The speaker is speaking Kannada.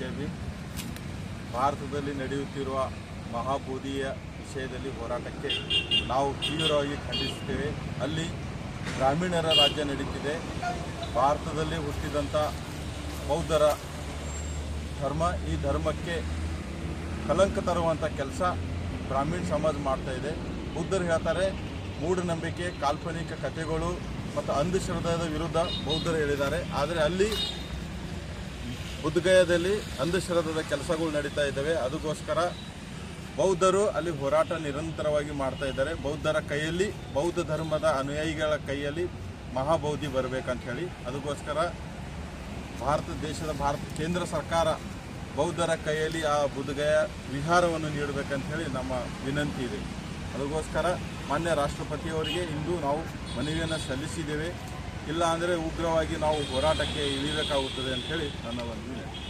ಜೈ ಭೀಮ್. ಭಾರತದಲ್ಲಿ ನಡೆಯುತ್ತಿರುವ ಮಹಾಬೋಧಿಯ ವಿಷಯದಲ್ಲಿ ಹೋರಾಟಕ್ಕೆ ನಾವು ತೀವ್ರವಾಗಿ ಖಂಡಿಸುತ್ತೇವೆ. ಅಲ್ಲಿ ಗ್ರಾಮೀಣರ ರಾಜ್ಯ ನಡೀತಿದೆ. ಭಾರತದಲ್ಲಿ ಹುಟ್ಟಿದಂಥ ಬೌದ್ಧರ ಧರ್ಮ, ಈ ಧರ್ಮಕ್ಕೆ ಕಲಂಕ ತರುವಂಥ ಕೆಲಸ ಗ್ರಾಮೀಣ ಸಮಾಜ ಮಾಡ್ತಾಯಿದೆ. ಬುದ್ಧರು ಹೇಳ್ತಾರೆ, ಮೂಢನಂಬಿಕೆ, ಕಾಲ್ಪನಿಕ ಕಥೆಗಳು ಮತ್ತು ಅಂಧಶ್ರದ್ಧೆಯ ವಿರುದ್ಧ ಬೌದ್ಧರು ಹೇಳಿದ್ದಾರೆ. ಆದರೆ ಅಲ್ಲಿ ಬುದ್ಧಗಯಾದಲ್ಲಿ ಅಂಧಶ್ರದ್ಧೆಯ ಕೆಲಸಗಳು ನಡೀತಾ ಇದ್ದಾವೆ. ಅದಕ್ಕೋಸ್ಕರ ಬೌದ್ಧರು ಅಲ್ಲಿ ಹೋರಾಟ ನಿರಂತರವಾಗಿ ಮಾಡ್ತಾ ಇದ್ದಾರೆ. ಬೌದ್ಧರ ಕೈಯಲ್ಲಿ, ಬೌದ್ಧ ಧರ್ಮದ ಅನುಯಾಯಿಗಳ ಕೈಯಲ್ಲಿ ಮಹಾಬೋಧಿ ಬರಬೇಕಂತ ಹೇಳಿ, ಅದಕ್ಕೋಸ್ಕರ ಭಾರತ ಕೇಂದ್ರ ಸರ್ಕಾರ ಬೌದ್ಧರ ಕೈಯಲ್ಲಿ ಆ ಬುದ್ಧಗಯ ವಿಹಾರವನ್ನು ನೀಡಬೇಕಂತ ಹೇಳಿ ನಮ್ಮ ವಿನಂತಿ ಇದೆ. ಅದಕ್ಕೋಸ್ಕರ ಮಾನ್ಯ ರಾಷ್ಟ್ರಪತಿಯವರಿಗೆ ಇಂದು ನಾವು ಮನವಿಯನ್ನು ಸಲ್ಲಿಸಿದ್ದೇವೆ. ಇಲ್ಲ ಅಂದರೆ ಉಗ್ರವಾಗಿ ನಾವು ಹೋರಾಟಕ್ಕೆ ಇಳಿಬೇಕಾಗುತ್ತದೆ ಅಂತ ಹೇಳಿ ನನ್ನ ಒಂದು ವಿನಂತಿ.